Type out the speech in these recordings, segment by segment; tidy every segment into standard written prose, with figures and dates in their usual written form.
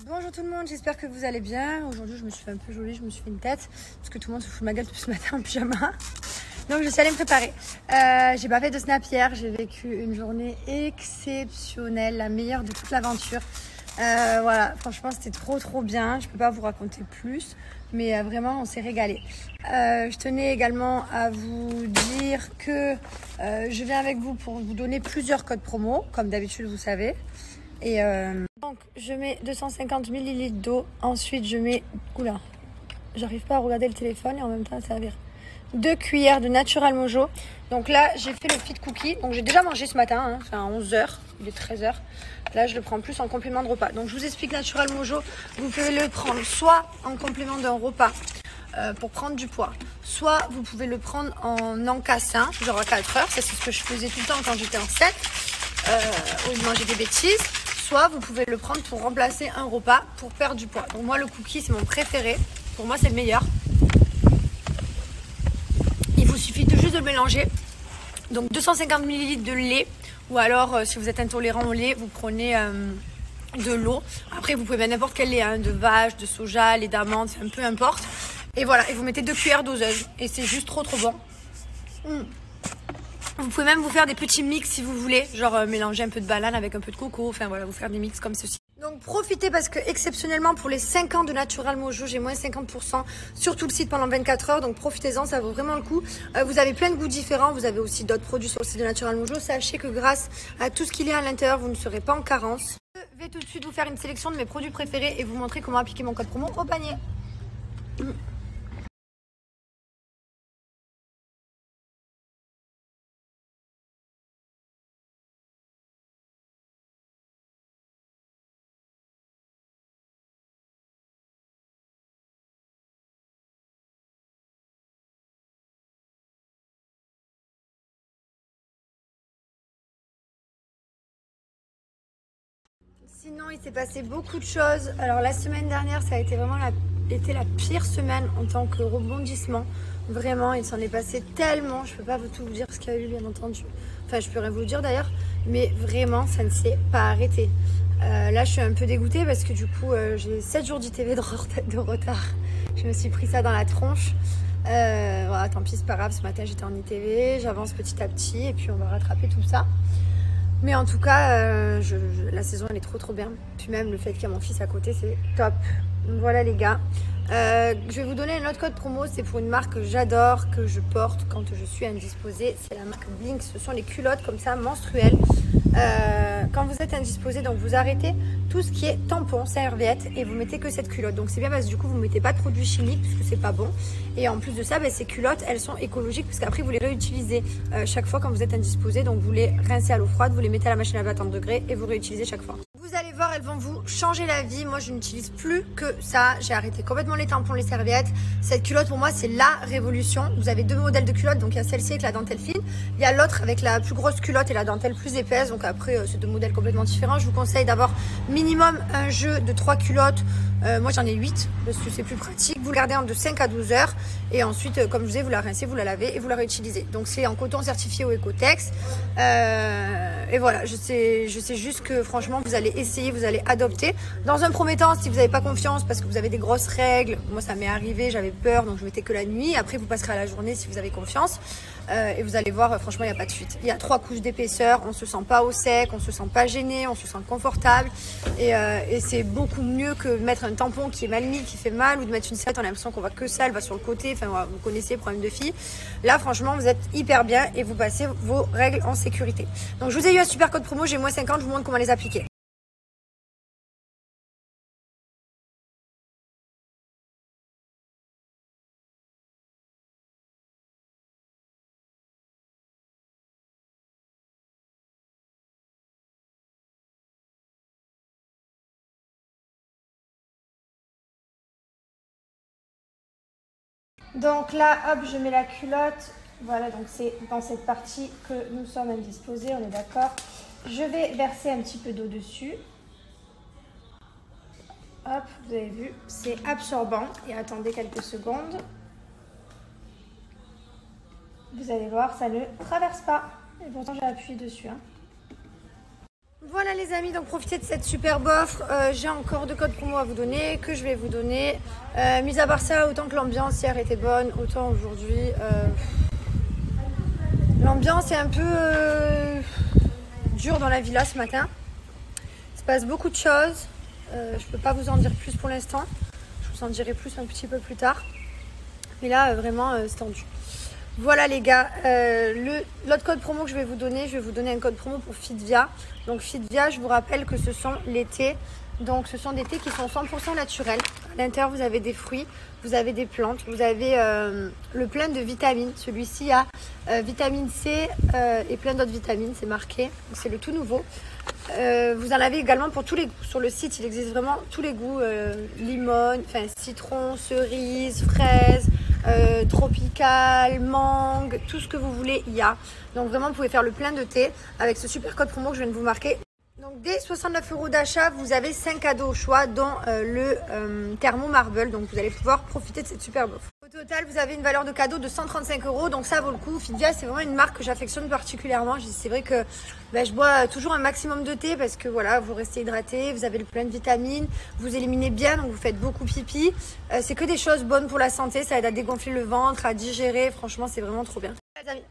Bonjour tout le monde, j'espère que vous allez bien. Aujourd'hui je me suis fait un peu jolie, je me suis fait une tête parce que tout le monde se fout de ma gueule depuis ce matin en pyjama. Donc je suis allée me préparer. J'ai pas fait de snap hier, j'ai vécu une journée exceptionnelle, la meilleure de toute l'aventure. Voilà, franchement c'était trop bien, je peux pas vous raconter plus, mais vraiment on s'est régalé. Je tenais également à vous dire que je viens avec vous pour vous donner plusieurs codes promo, comme d'habitude vous savez. Et donc je mets 250 ml d'eau, ensuite je mets, oula, j'arrive pas à regarder le téléphone et en même temps à servir. 2 cuillères de Natural Mojo. Donc là j'ai fait le fit cookie, donc j'ai déjà mangé ce matin, hein, enfin à 11h, il est 13h. Là je le prends plus en complément de repas. Donc je vous explique, Natural Mojo, vous pouvez le prendre soit en complément d'un repas pour prendre du poids, soit vous pouvez le prendre en encassin, genre à 4 heures, ça c'est ce que je faisais tout le temps quand j'étais enceinte, où je mangeais des bêtises. Soit vous pouvez le prendre pour remplacer un repas pour perdre du poids. Donc moi le cookie c'est mon préféré, pour moi c'est le meilleur. Il vous suffit juste de le mélanger. Donc 250 ml de lait, ou alors si vous êtes intolérant au lait, vous prenez de l'eau. Après vous pouvez mettre n'importe quel lait, hein, de vache, de soja, lait d'amande, peu importe. Et voilà, et vous mettez 2 cuillères doseuse et c'est juste trop bon. Vous pouvez même vous faire des petits mix si vous voulez, genre mélanger un peu de banane avec un peu de coco, enfin voilà, vous faire des mix comme ceci. Donc profitez parce que exceptionnellement pour les 5 ans de Natural Mojo, j'ai moins 50% sur tout le site pendant 24 heures, donc profitez-en, ça vaut vraiment le coup. Vous avez plein de goûts différents, vous avez aussi d'autres produits sur le site de Natural Mojo. Sachez que grâce à tout ce qu'il y a à l'intérieur, vous ne serez pas en carence. Je vais tout de suite vous faire une sélection de mes produits préférés et vous montrer comment appliquer mon code promo au panier. Sinon, il s'est passé beaucoup de choses. Alors la semaine dernière, ça a été vraiment la pire semaine en tant que rebondissement. Vraiment, il s'en est passé tellement. Je peux pas tout vous dire ce qu'il y a eu, bien entendu. Enfin, je peux rien vous dire d'ailleurs. Mais vraiment, ça ne s'est pas arrêté. Là, je suis un peu dégoûtée parce que du coup, j'ai 7 jours d'ITV de retard. Je me suis pris ça dans la tronche. Voilà, tant pis, c'est pas grave. Ce matin, j'étais en ITV. J'avance petit à petit et puis on va rattraper tout ça. Mais en tout cas, la saison elle est trop bien. Puis même le fait qu'il y a mon fils à côté, c'est top. Donc voilà les gars. Je vais vous donner un autre code promo. C'est pour une marque que j'adore, que je porte quand je suis indisposée. C'est la marque Blink. Ce sont les culottes comme ça, menstruelles. Quand vous êtes indisposé, donc vous arrêtez tout ce qui est tampon, serviette et vous mettez que cette culotte. Donc c'est bien parce que du coup vous ne mettez pas de produits chimiques puisque c'est pas bon. Et en plus de ça, ces culottes elles sont écologiques parce qu'après vous les réutilisez chaque fois quand vous êtes indisposé. Donc vous les rincez à l'eau froide, vous les mettez à la machine à laver à 30 degrés et vous réutilisez chaque fois. Vous allez voir, elles vont vous changer la vie. Moi je n'utilise plus que ça. J'ai arrêté complètement les tampons, les serviettes. Cette culotte pour moi c'est la révolution. Vous avez 2 modèles de culottes. Donc il y a celle-ci avec la dentelle fine. Il y a l'autre avec la plus grosse culotte et la dentelle plus épaisse. Donc après c'est 2 modèles complètement différents. Je vous conseille d'avoir minimum un jeu de 3 culottes. Moi j'en ai 8 parce que c'est plus pratique. Vous le gardez de 5 à 12 heures. Et ensuite comme je vous disais, vous la rincez, vous la lavez et vous la réutilisez. Donc c'est en coton certifié au Ecotex. Et voilà, je sais juste que franchement vous allez essayer, vous allez adopter. Dans un premier temps, si vous n'avez pas confiance parce que vous avez des grosses règles, moi ça m'est arrivé, j'avais peur donc je mettais que la nuit. Après vous passerez à la journée si vous avez confiance. Et vous allez voir, franchement il n'y a pas de fuite. Il y a 3 couches d'épaisseur, on ne se sent pas au sec, on ne se sent pas gêné, on se sent confortable. Et c'est beaucoup mieux que mettre un tampon qui est mal mis, qui fait mal, ou de mettre une serviette, on a l'impression qu'on voit que ça, elle va sur le côté. Enfin voilà, vous connaissez les problèmes de filles. Là franchement vous êtes hyper bien et vous passez vos règles en sécurité. Donc je vous ai eu un super code promo, j'ai moins 50, je vous montre comment les appliquer. Donc là, hop, je mets la culotte. Voilà, donc c'est dans cette partie que nous sommes indisposés, on est d'accord. Je vais verser un petit peu d'eau dessus. Hop, vous avez vu, c'est absorbant. Et attendez quelques secondes. Vous allez voir, ça ne traverse pas. Et pourtant, j'ai appuyé dessus. Voilà les amis, donc profitez de cette superbe offre. J'ai encore 2 codes promo à vous donner, que je vais vous donner. Mis à part ça, autant que l'ambiance hier était bonne, autant aujourd'hui... L'ambiance est un peu dure dans la villa ce matin. Il se passe beaucoup de choses. Je peux pas vous en dire plus pour l'instant. Je vous en dirai plus un petit peu plus tard. Mais là, vraiment, c'est tendu. Voilà les gars, l'autre code promo que je vais vous donner un code promo pour Fitvia. Donc Fitvia, je vous rappelle que ce sont les thés. Donc ce sont des thés qui sont 100% naturels. À l'intérieur, vous avez des fruits, vous avez des plantes, vous avez le plein de vitamines. Celui-ci a vitamine C et plein d'autres vitamines, c'est marqué. C'est le tout nouveau. Vous en avez également pour tous les goûts. Sur le site, il existe vraiment tous les goûts. Limone, citron, cerise, fraise, tropical, mangue, tout ce que vous voulez, il y a. Donc vraiment, vous pouvez faire le plein de thé avec ce super code promo que je viens de vous marquer. Donc dès 69 € d'achat, vous avez 5 cadeaux au choix, dont le thermo marble. Donc vous allez pouvoir profiter de cette superbe offre. Au total, vous avez une valeur de cadeau de 135 €, donc ça vaut le coup. Fitvia, c'est vraiment une marque que j'affectionne particulièrement. C'est vrai que je bois toujours un maximum de thé parce que voilà, vous restez hydraté, vous avez le plein de vitamines, vous éliminez bien, donc vous faites beaucoup pipi. C'est que des choses bonnes pour la santé, ça aide à dégonfler le ventre, à digérer. Franchement, c'est vraiment trop bien. Les amis,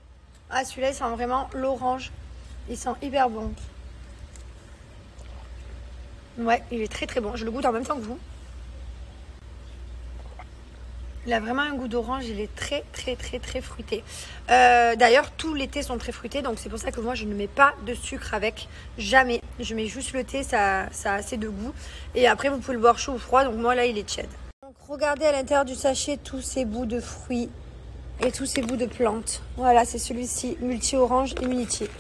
celui-là, il sent vraiment l'orange. Il sent hyper bon. Ouais, il est très très bon. Je le goûte en même temps que vous. Il a vraiment un goût d'orange. Il est très très très très fruité. D'ailleurs, tous les thés sont très fruités. Donc c'est pour ça que moi, je ne mets pas de sucre avec. Jamais. Je mets juste le thé. Ça a assez de goût. Et après, vous pouvez le boire chaud ou froid. Donc moi, là, il est tiède. Donc regardez à l'intérieur du sachet tous ces bouts de fruits et tous ces bouts de plantes. Voilà, c'est celui-ci. Multi-orange Immunity.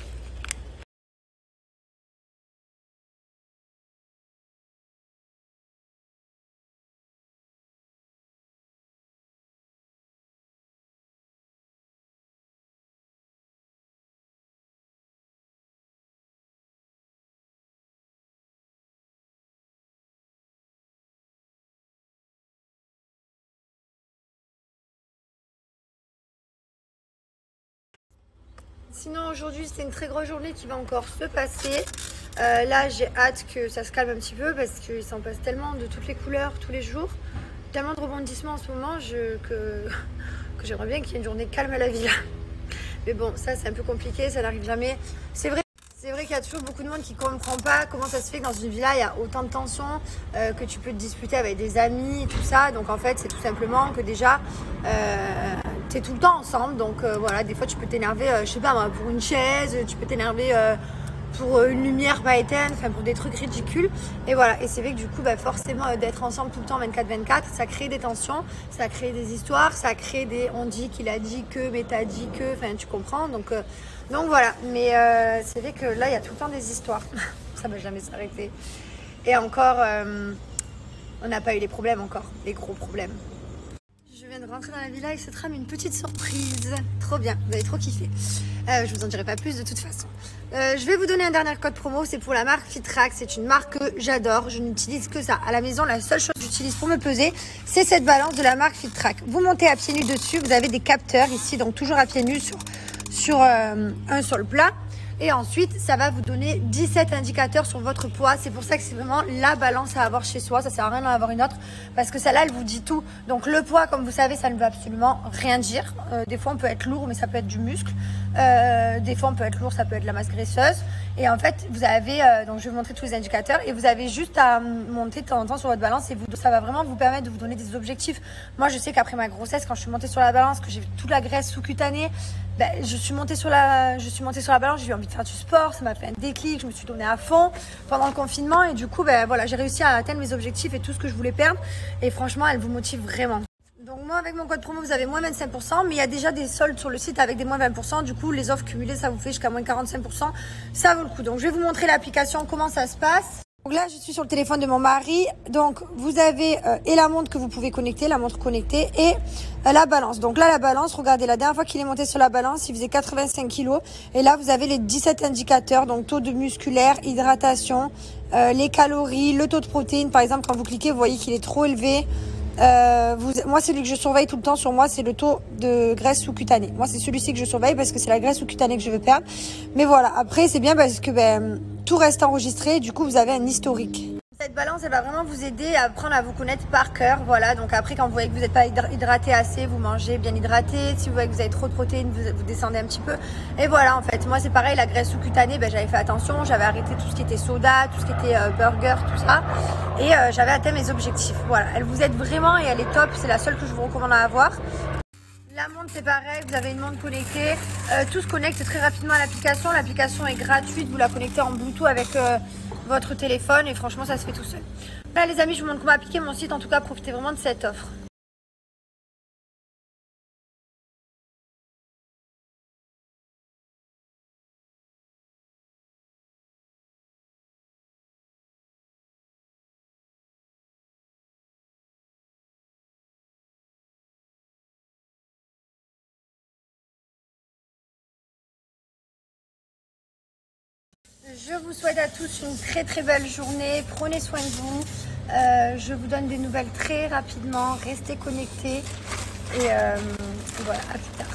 Sinon aujourd'hui c'était une très grosse journée qui va encore se passer. Là j'ai hâte que ça se calme un petit peu parce qu'il s'en passe tellement de toutes les couleurs tous les jours. Tellement de rebondissements en ce moment que j'aimerais bien qu'il y ait une journée calme à la villa. Mais bon, ça c'est un peu compliqué, ça n'arrive jamais. C'est vrai qu'il y a toujours beaucoup de monde qui ne comprend pas comment ça se fait que dans une villa il y a autant de tensions, que tu peux te disputer avec des amis, tout ça. Donc en fait c'est tout simplement que déjà tu es tout le temps ensemble. Donc voilà, des fois tu peux t'énerver, je sais pas moi, pour une chaise, tu peux t'énerver pour une lumière pas éteinte, enfin pour des trucs ridicules. Et voilà, et c'est vrai que du coup forcément d'être ensemble tout le temps 24/24, ça crée des tensions, ça crée des histoires, ça crée des on dit qu'il a dit que, mais t'as dit que, enfin tu comprends. Donc voilà, mais c'est vrai que là il y a tout le temps des histoires. Ça va jamais s'arrêter. Et encore, on n'a pas eu les problèmes encore, les gros problèmes. Je viens de rentrer dans la villa et se trame une petite surprise. Trop bien, vous avez trop kiffé. Je vous en dirai pas plus de toute façon. Je vais vous donner un dernier code promo, c'est pour la marque Fitrac. C'est une marque que j'adore, je n'utilise que ça. À la maison, la seule chose que j'utilise pour me peser, c'est cette balance de la marque Fitrac. Vous montez à pieds nus dessus, vous avez des capteurs ici, donc toujours à pieds nus sur un sol plat. Et ensuite, ça va vous donner 17 indicateurs sur votre poids. C'est pour ça que c'est vraiment la balance à avoir chez soi. Ça sert à rien d'en avoir une autre parce que celle-là, elle vous dit tout. Donc le poids, comme vous savez, ça ne veut absolument rien dire. Des fois, on peut être lourd, mais ça peut être du muscle. Des fois, on peut être lourd, ça peut être la masse graisseuse. Et en fait, vous avez, donc je vais vous montrer tous les indicateurs et vous avez juste à monter de temps en temps sur votre balance et ça va vraiment vous permettre de vous donner des objectifs. Moi, je sais qu'après ma grossesse, quand je suis montée sur la balance, que j'ai toute la graisse sous-cutanée, je suis montée sur la balance, j'ai eu envie de faire du sport, ça m'a fait un déclic, je me suis donnée à fond pendant le confinement et du coup, voilà, j'ai réussi à atteindre mes objectifs et tout ce que je voulais perdre. Et franchement, elle vous motive vraiment. Donc moi, avec mon code promo, vous avez moins 25%, mais il y a déjà des soldes sur le site avec des moins 20%. Du coup, les offres cumulées, ça vous fait jusqu'à moins 45%. Ça vaut le coup. Donc, je vais vous montrer l'application, comment ça se passe. Donc là, je suis sur le téléphone de mon mari. Donc, vous avez et la montre que vous pouvez connecter, la montre connectée, et la balance. Donc là, la balance, regardez, la dernière fois qu'il est monté sur la balance, il faisait 85 kg. Et là, vous avez les 17 indicateurs, donc taux de musculaire, hydratation, les calories, le taux de protéines. Par exemple, quand vous cliquez, vous voyez qu'il est trop élevé. moi, celui que je surveille tout le temps sur moi, c'est le taux de graisse sous-cutanée. Moi, c'est celui-ci que je surveille parce que c'est la graisse sous-cutanée que je veux perdre. Mais voilà, après, c'est bien parce que tout reste enregistré. Du coup, vous avez un historique. Cette balance, elle va vraiment vous aider à apprendre à vous connaître par cœur. Voilà, donc après, quand vous voyez que vous n'êtes pas hydraté assez, vous mangez bien hydraté. Si vous voyez que vous avez trop de protéines, vous descendez un petit peu. Et voilà, en fait, moi, c'est pareil, la graisse sous-cutanée, j'avais fait attention. J'avais arrêté tout ce qui était soda, tout ce qui était burger, tout ça. Et j'avais atteint mes objectifs. Voilà, elle vous aide vraiment et elle est top. C'est la seule que je vous recommande à avoir. La montre, c'est pareil, vous avez une montre connectée. Tout se connecte très rapidement à l'application. L'application est gratuite, vous la connectez en Bluetooth avec votre téléphone et franchement, ça se fait tout seul. Là, les amis, je vous montre comment appliquer mon site. En tout cas, profitez vraiment de cette offre. Je vous souhaite à tous une très très belle journée. Prenez soin de vous. Je vous donne des nouvelles très rapidement. Restez connectés. Et voilà, à plus tard.